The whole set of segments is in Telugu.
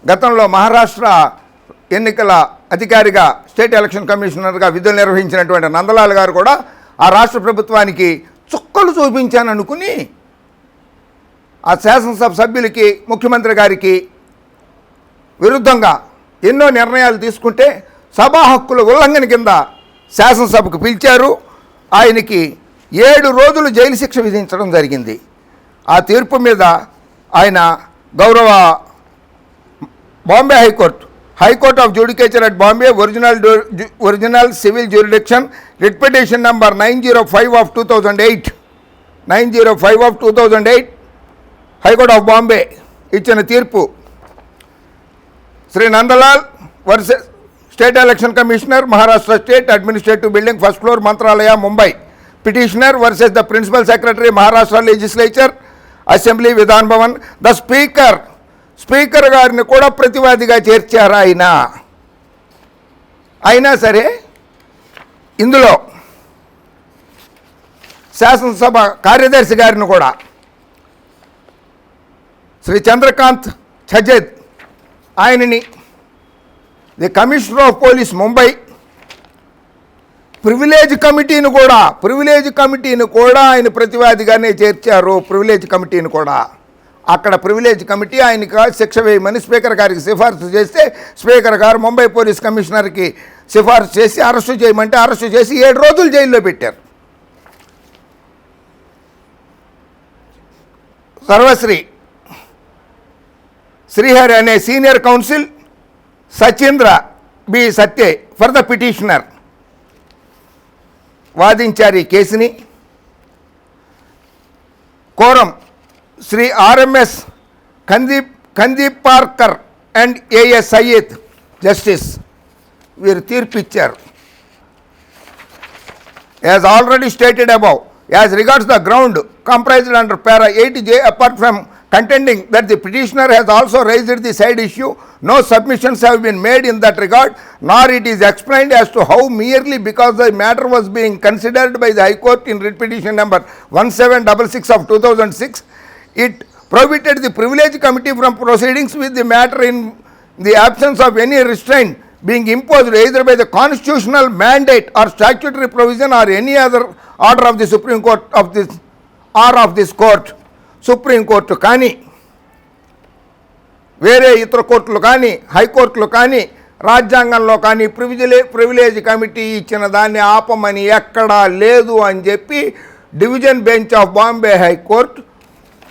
గతంలో మహారాష్ట్ర ఎన్నికల అధికారిగా స్టేట్ ఎలక్షన్ కమిషనర్గా విధులు నిర్వహించినటువంటి నందలాల్ గారు కూడా ఆ రాష్ట్ర ప్రభుత్వానికి చుక్కలు చూపించాననుకుని ఆ శాసనసభ సభ్యులకి ముఖ్యమంత్రి గారికి విరుద్ధంగా ఎన్నో నిర్ణయాలు తీసుకుంటే సభా హక్కుల ఉల్లంఘన కింద శాసనసభకు పిలిచారు. ఆయనకి 7 రోజులు జైలు శిక్ష విధించడం జరిగింది. ఆ తీర్పు మీద ఆయన గౌరవ Bombay high court of judicature at Bombay original civil jurisdiction writ petition number 905 of 2008 high court of Bombay ఇచ్చిన తీర్పు Shri Nandlal versus state election commissioner Maharashtra state administrative building first floor Mantralaya Mumbai petitioner versus the principal secretary Maharashtra legislature assembly Vidhan Bhavan the speaker గారిని కూడా ప్రతివాదిగా చేర్చారు అయినా సరే ఇందులో శాసనసభ కార్యదర్శి గారిని కూడా శ్రీ చంద్రకాంత్ ఛజద్ ఆయనని the commissioner of police Mumbai privilege కమిటీని కూడా ఆయన ప్రతివాదిగానే చేర్చారు. ప్రివిలేజ్ కమిటీని కూడా అక్కడ ప్రివిలేజ్ కమిటీ ఆయనకి శిక్ష వేయమని స్పీకర్ గారికి సిఫార్సు చేస్తే స్పీకర్ గారు ముంబై పోలీస్ కమిషనర్కి సిఫార్సు చేసి అరెస్టు చేయమంటే అరెస్టు చేసి 7 రోజులు జైల్లో పెట్టారు. సర్వశ్రీ శ్రీహరి అనే senior counsel Sachindra B Sathe for the petitioner వాదించారు ఈ కేసుని. కోరం శ్రీ ఆర్ఎంఎస్ కందీప్ పార్కర్ అండ్ ఏఎస్ సయ్యద్ జస్టిస్ వీరు తీర్పు ఇచ్చారు. As already stated above as regards the ground comprised under para 8J apart from contending that the petitioner has also raised the side issue, no submissions have been made in that regard, nor it is explained as to how merely because the matter was being considered by the High Court in writ petition number 1766 of 2006, it prohibited the privilege committee from proceedings with the matter in the absence of any restraint being imposed either by the constitutional mandate or statutory provision or any other order of the Supreme Court of this court. Supreme court కానీ వేరే ఇతర కోర్టులు కానీ హైకోర్టులు కానీ రాజ్యాంగంలో కానీ ప్రివిలేజ్ కమిటీ ఇచ్చిన దాన్ని ఆపమని ఎక్కడా లేదు అని చెప్పి division bench of Bombay high court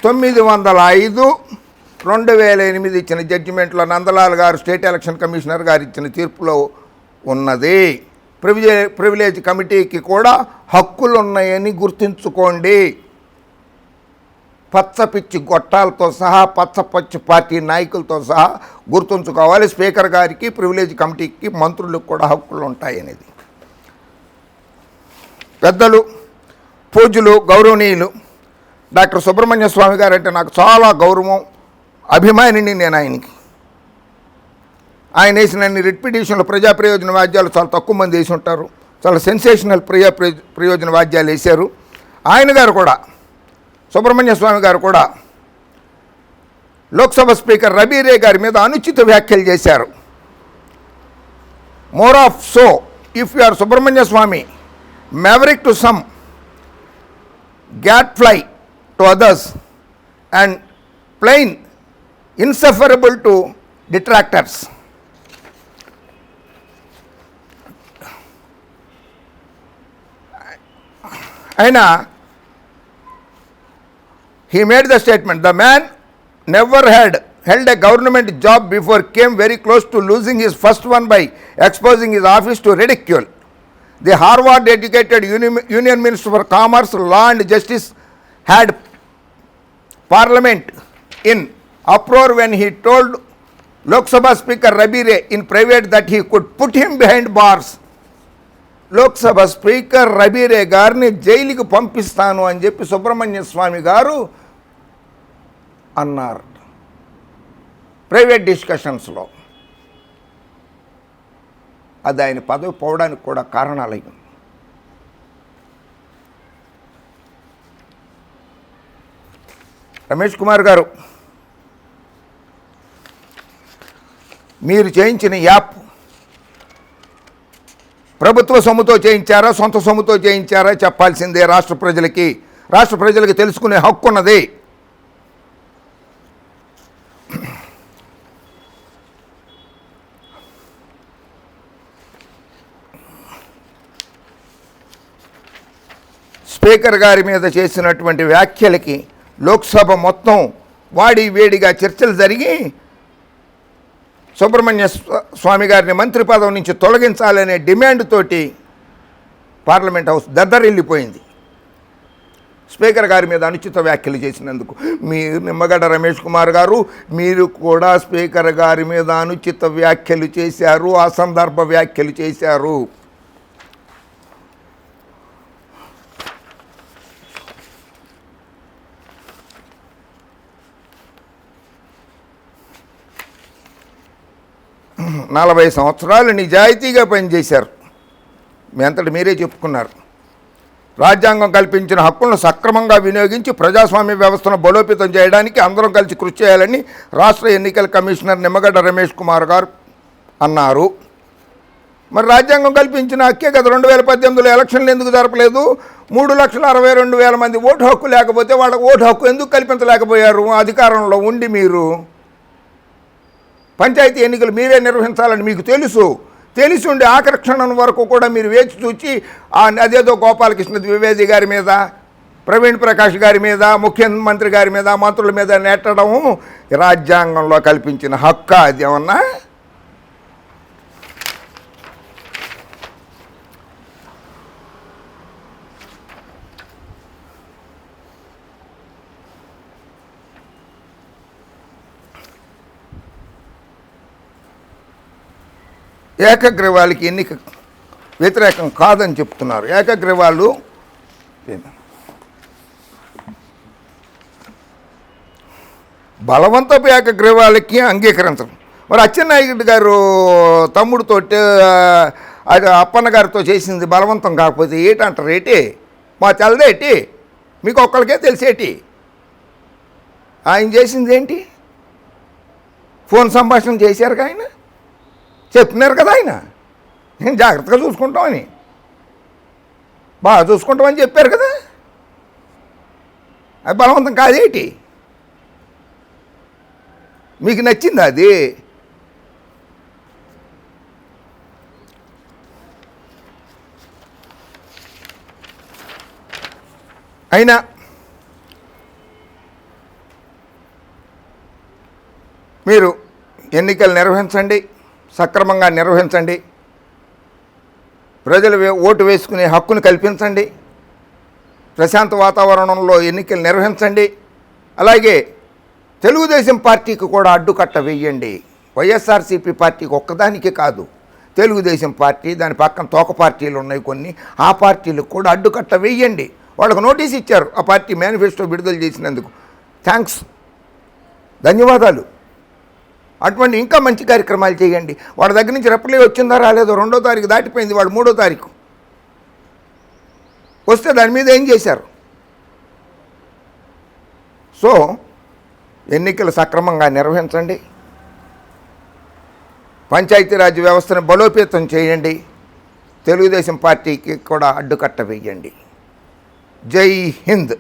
905/2008 ఇచ్చిన జడ్జిమెంట్లో నందలాల్ గారు స్టేట్ ఎలక్షన్ కమిషనర్ గారు ఇచ్చిన తీర్పులో ఉన్నది. ప్రివిలేజ్ కమిటీకి కూడా హక్కులు ఉన్నాయని గుర్తుంచుకోండి. పచ్చపిచ్చి గొట్టాలతో సహా పచ్చపచ్చి పార్టీ నాయకులతో సహా గుర్తుంచుకోవాలి. స్పీకర్ గారికి ప్రివిలేజ్ కమిటీకి మంత్రులకు కూడా హక్కులు ఉంటాయనేది. పెద్దలు పూజ్యులు గౌరవనీయులు డాక్టర్ సుబ్రహ్మణ్య స్వామి గారు అంటే నాకు చాలా గౌరవం, అభిమానిని నేను ఆయనకి. ఆయన వేసిన రిట్ పిటిషన్లు ప్రజా ప్రయోజన వాద్యాలు చాలా తక్కువ మంది వేసి ఉంటారు. చాలా సెన్సేషనల్ ప్రయోజన వాద్యాలు వేశారు. ఆయన గారు కూడా సుబ్రహ్మణ్య స్వామి గారు కూడా లోక్సభ స్పీకర్ రబీరే గారి మీద అనుచిత వ్యాఖ్యలు చేశారు. More of so if you are Subrahmanya Swamy maverick to some, gadfly to others, and plain insufferable to detractors. Aina he made the statement, the man never had held a government job before, came very close to losing his first one by exposing his office to ridicule. The Harvard educated Union Minister for Commerce, Law and Justice had Parliament in uproar when he told Lok Sabha Speaker Rabire in private that he could put him behind bars. Lok Sabha Speaker Rabire గారిని జైలుకి పంపిస్తాను అని చెప్పి సుబ్రహ్మణ్య స్వామి గారు అన్నారు ప్రైవేట్ డిస్కషన్స్లో. అది ఆయన పదవి పోవడానికి కూడా కారణాలయ్యి. రమేష్ కుమార్ గారు మీరు చేయించిన యాప్ ప్రభుత్వ సొమ్ముతో చేయించారా, సొంత సొమ్ముతో చేయించారా చెప్పాల్సిందే రాష్ట్ర ప్రజలకి. రాష్ట్ర ప్రజలకి తెలుసుకునే హక్కు ఉన్నది. స్పీకర్ గారి మీద చేసినటువంటి వ్యాఖ్యలకి లోక్సభ మొత్తం వాడి వేడిగా చర్చలు జరిగి సుబ్రహ్మణ్య స్వామి గారిని మంత్రి పదవి నుంచి తొలగించాలనే డిమాండ్ తోటి పార్లమెంట్ హౌస్ దద్దరిల్లిపోయింది. స్పీకర్ గారి మీద అనుచిత వ్యాఖ్యలు చేసినందుకు. మీరు నిమ్మగడ్డ రమేష్ కుమార్ గారు, మీరు కూడా స్పీకర్ గారి మీద అనుచిత వ్యాఖ్యలు చేశారు, అసందర్భ వ్యాఖ్యలు చేశారు. నలభై సంవత్సరాలు నిజాయితీగా పనిచేశారు. మీ అంతటి మీరే చెప్పుకున్నారు. రాజ్యాంగం కల్పించిన హక్కులను సక్రమంగా వినియోగించి ప్రజాస్వామ్య వ్యవస్థను బలోపేతం చేయడానికి అందరం కలిసి కృషి చేయాలని రాష్ట్ర ఎన్నికల కమిషనర్ నిమ్మగడ్డ రమేష్ కుమార్ గారు అన్నారు. మరి రాజ్యాంగం కల్పించిన హక్కే కదా 2018లో ఎలక్షన్లు ఎందుకు జరపలేదు? 3,62,000 మంది ఓటు హక్కు లేకపోతే వాళ్ళకు ఓటు హక్కు ఎందుకు కల్పించలేకపోయారు? అధికారంలో ఉండి మీరు పంచాయతీ ఎన్నికలు మీరే నిర్వహించాలని మీకు తెలిసి ఉండి ఆఖరి క్షణం వరకు కూడా మీరు వేచి చూచి అదేదో గోపాలకృష్ణ ద్వివేది గారి మీద, ప్రవీణ్ ప్రకాష్ గారి మీద, ముఖ్యమంత్రి గారి మీద, మంత్రుల మీద నెట్టడం రాజ్యాంగంలో కల్పించిన హక్కు అది ఏమన్నా? ఏకగ్రీవాలకి ఎన్నిక వ్యతిరేకం కాదని చెప్తున్నారు. ఏకగ్రీవాలు బలవంతపు ఏకగ్రీవాలకి అంగీకరించడం. మరి అచ్చెన్నాయుడు గారు తమ్ముడితో అప్పన్న గారితో చేసింది బలవంతం కాకపోతే ఏంటంటారు? ఏంటి మా తెలదేటి మీకు ఒక్కరికే తెలిసేటి? ఆయన చేసింది ఏంటి? ఫోన్ సంభాషణ చేశారు ఆయన, చెప్తున్నారు కదా ఆయన, నేను జాగ్రత్తగా చూసుకుంటామని, బాగా చూసుకుంటామని చెప్పారు కదా. అది బలవంతం కాదేటి? మీకు నచ్చింది అది? అయినా మీరు ఎన్నికలు నిర్వహించండి, సక్రమంగా నిర్వహించండి, ప్రజలు ఓటు వేసుకునే హక్కును కల్పించండి, ప్రశాంత వాతావరణంలో ఎన్నికలు నిర్వహించండి. అలాగే తెలుగుదేశం పార్టీకి కూడా అడ్డుకట్ట వేయండి. వైఎస్ఆర్సీపీ పార్టీకి ఒక్కదానికి కాదు, తెలుగుదేశం పార్టీ, దాని పక్కన తోక పార్టీలు ఉన్నాయి కొన్ని, ఆ పార్టీలకు కూడా అడ్డుకట్ట వేయండి. వాళ్ళకు నోటీస్ ఇచ్చారు ఆ పార్టీ మేనిఫెస్టో విడుదల చేసినందుకు. థ్యాంక్స్, ధన్యవాదాలు. అటువంటి ఇంకా మంచి కార్యక్రమాలు చేయండి. వాళ్ళ దగ్గర నుంచి రిప్లై వచ్చిందా రాలేదో? 2వ తారీఖు దాటిపోయింది, వాళ్ళు 3వ తారీఖు వస్తే దాని మీద ఏం చేశారు? సో ఎన్నికలు సక్రమంగా నిర్వహించండి, పంచాయతీరాజ్ వ్యవస్థను బలోపేతం చేయండి, తెలుగుదేశం పార్టీకి కూడా అడ్డుకట్ట వేయండి. జై హింద్.